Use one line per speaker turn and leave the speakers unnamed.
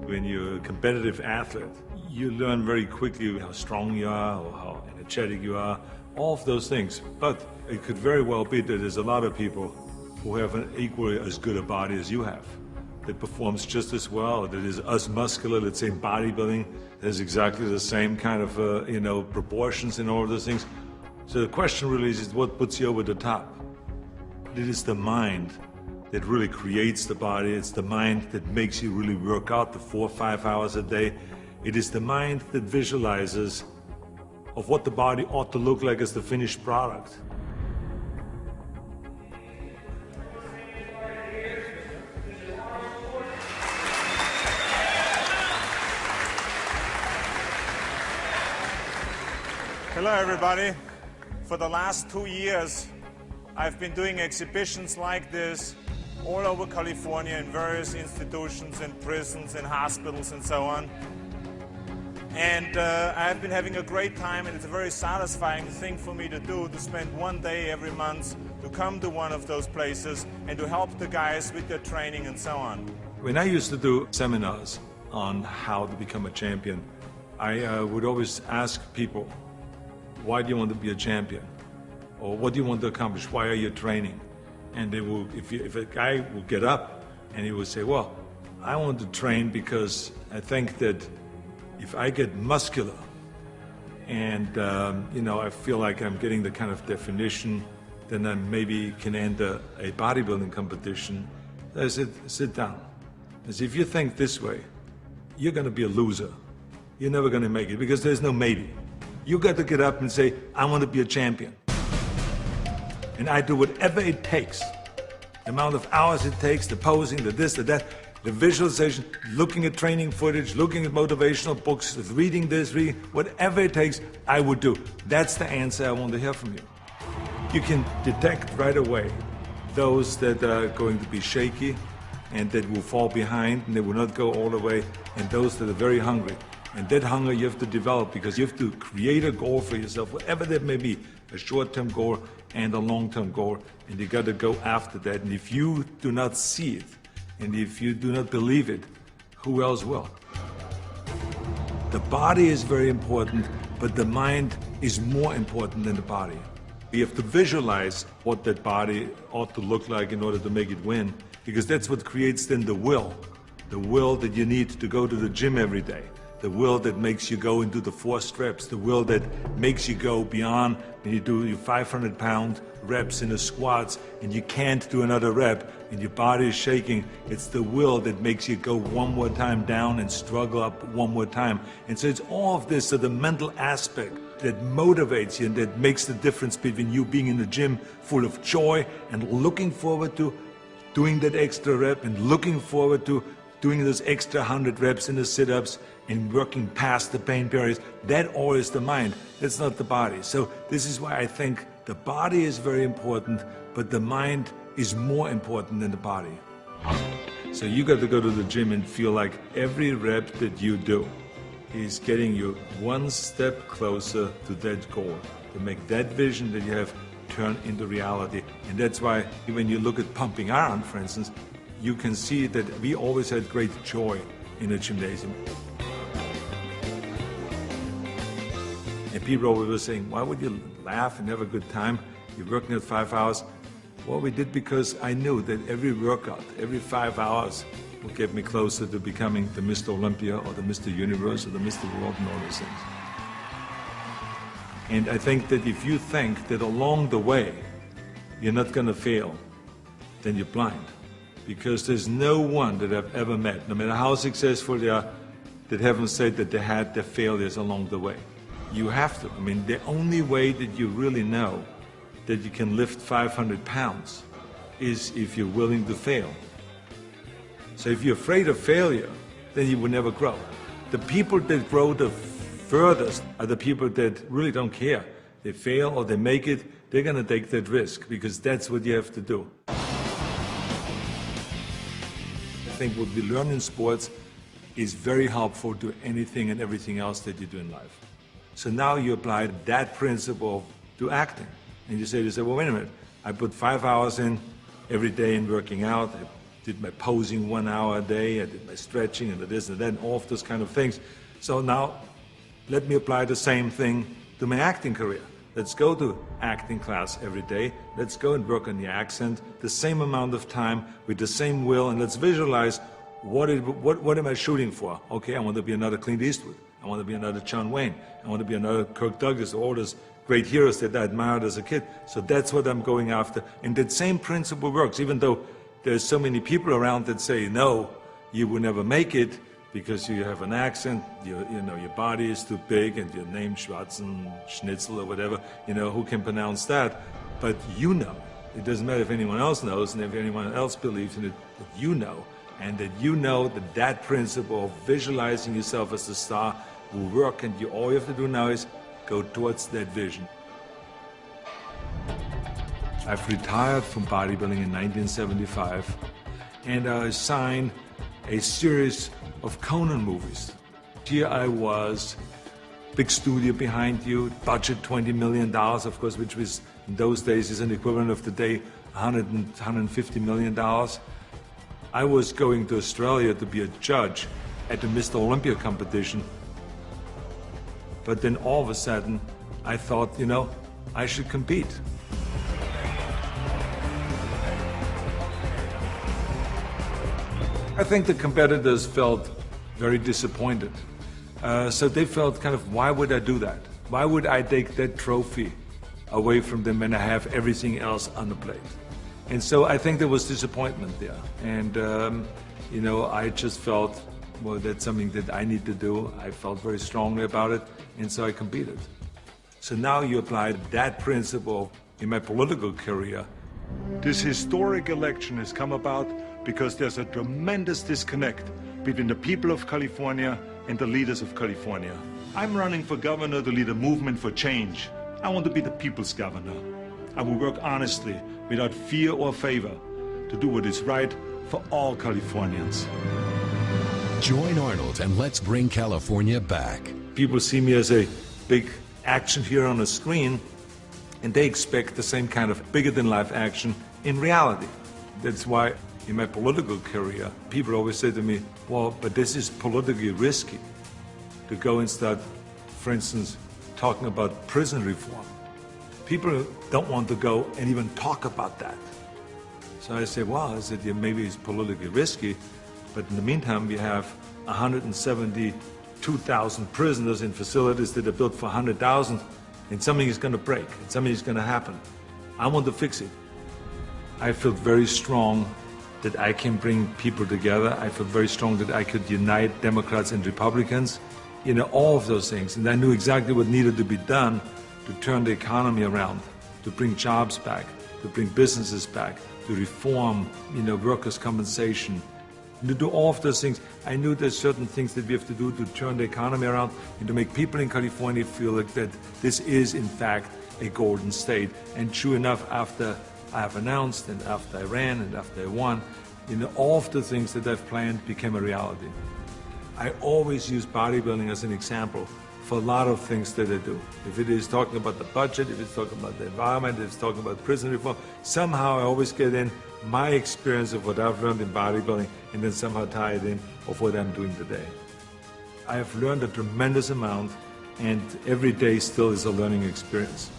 When you're a competitive athlete, you learn very quickly how strong you are or how energetic you are, all of those things. But it could very well be that there's a lot of people who have an equally as good a body as you have, that performs just as well, that is as muscular, let's say in bodybuilding, has exactly the same kind of proportions and all of those things. So the question really is what puts you over the top? It is the mind that really creates the body. It's the mind that makes you really work out the 4 or 5 hours a day. It is the mind that visualizes of what the body ought to look like as the finished product.
Hello everybody. For the last 2 years, I've been doing exhibitions like this all over California in various institutions and prisons and hospitals and so on. And I've been having a great time, and it's a very satisfying thing for me to do, to spend one day every month to come to one of those places and to help the guys with their training and so on.
When I used to do seminars on how to become a champion, I would always ask people, why do you want to be a champion? Or what do you want to accomplish? Why are you training? And they will, if a guy will get up and he will say, well, I want to train because I think that if I get muscular and I feel like I'm getting the kind of definition, then I maybe can enter a bodybuilding competition. I said, sit down. I said, if you think this way, you're going to be a loser. You're never going to make it because there's no maybe. You got to get up and say, I want to be a champion. And I do whatever it takes. The amount of hours it takes, the posing, the this, the that, the visualization, looking at training footage, looking at motivational books, reading this, reading, whatever it takes, I would do. That's the answer I want to hear from you. You can detect right away those that are going to be shaky and that will fall behind and they will not go all the way, and those that are very hungry. And that hunger you have to develop because you have to create a goal for yourself, whatever that may be, a short-term goal and a long-term goal, and you got to go after that. And if you do not see it, and if you do not believe it, who else will? The body is very important, but the mind is more important than the body. You have to visualize what that body ought to look like in order to make it win, because that's what creates then the will that you need to go to the gym every day. The will that makes you go into the 4 reps, the will that makes you go beyond when you do your 500-pound reps in the squats and you can't do another rep and your body is shaking. It's the will that makes you go one more time down and struggle up one more time. And so it's all of this, so the mental aspect that motivates you and that makes the difference between you being in the gym full of joy and looking forward to doing that extra rep and looking forward to doing those extra 100 reps in the sit-ups and working past the pain barriers. That all is the mind. That's not the body. So this is why I think the body is very important, but the mind is more important than the body. So you got to go to the gym and feel like every rep that you do is getting you one step closer to that goal, to make that vision that you have turn into reality. And that's why when you look at pumping iron, for instance, you can see that we always had great joy in the gymnasium. And people always were saying, why would you laugh and have a good time? You're working at 5 hours. Well, we did because I knew that every workout, every 5 hours will get me closer to becoming the Mr. Olympia or the Mr. Universe or the Mr. World and all those things. And I think that if you think that along the way you're not going to fail, then you're blind. Because there's no one that I've ever met, no matter how successful they are, that haven't said that they had their failures along the way. You have to. I mean, the only way that you really know that you can lift 500 pounds is if you're willing to fail. So if you're afraid of failure, then you will never grow. The people that grow the furthest are the people that really don't care. They fail or they make it, they're going to take that risk because that's what you have to do. I think what we learn in sports is very helpful to anything and everything else that you do in life. So now you apply that principle to acting. And you say, well, wait a minute, I put 5 hours in every day in working out, I did my posing 1 hour a day, I did my stretching and the this and that, and all of those kind of things. So now, let me apply the same thing to my acting career. Let's go to acting class every day. Let's go and work on the accent, the same amount of time, with the same will, and let's visualize what am I shooting for? Okay, I want to be another Clint Eastwood. I want to be another John Wayne. I want to be another Kirk Douglas, all those great heroes that I admired as a kid. So that's what I'm going after. And that same principle works, even though there's so many people around that say, no, you will never make it because you have an accent, your body is too big, and your name Schwarzenegger or whatever, who can pronounce that? But you know. It doesn't matter if anyone else knows and if anyone else believes in it, but you know. And that you know that principle of visualizing yourself as a star will work, and all you have to do now is go towards that vision. I've retired from bodybuilding in 1975, and I signed a series of Conan movies. Here I was, big studio behind you, budget $20 million, of course, which was in those days is an equivalent of today, $150 million. I was going to Australia to be a judge at the Mr. Olympia competition. But then all of a sudden, I thought, I should compete. I think the competitors felt very disappointed. So they felt kind of, why would I do that? Why would I take that trophy away from them when I have everything else on the plate? And so I think there was disappointment there. And, I just felt, well, that's something that I need to do. I felt very strongly about it, and so I competed. So now you apply that principle in my political career. This historic election has come about because there's a tremendous disconnect between the people of California and the leaders of California. I'm running for governor to lead a movement for change. I want to be the people's governor. I will work honestly, without fear or favor, to do what is right for all Californians.
Join Arnold and let's bring California back.
People see me as a big action hero on a screen, and they expect the same kind of bigger-than-life action in reality. That's why in my political career, people always say to me, well, but this is politically risky to go and start, for instance, talking about prison reform. People don't want to go and even talk about that. So I say, well, maybe it's politically risky, but in the meantime, we have 172,000 prisoners in facilities that are built for 100,000, and something is going to break, and something is going to happen. I want to fix it. I feel very strong that I can bring people together. I feel very strong that I could unite Democrats and Republicans, all of those things. And I knew exactly what needed to be done to turn the economy around, to bring jobs back, to bring businesses back, to reform, workers' compensation, and to do all of those things. I knew there's certain things that we have to do to turn the economy around and to make people in California feel like that this is, in fact, a golden state. And true enough, after I have announced, and after I ran, and after I won, all of the things that I've planned became a reality. I always use bodybuilding as an example for a lot of things that I do. If it is talking about the budget, if it's talking about the environment, if it's talking about prison reform, somehow I always get in my experience of what I've learned in bodybuilding and then somehow tie it in of what I'm doing today. I have learned a tremendous amount, and every day still is a learning experience.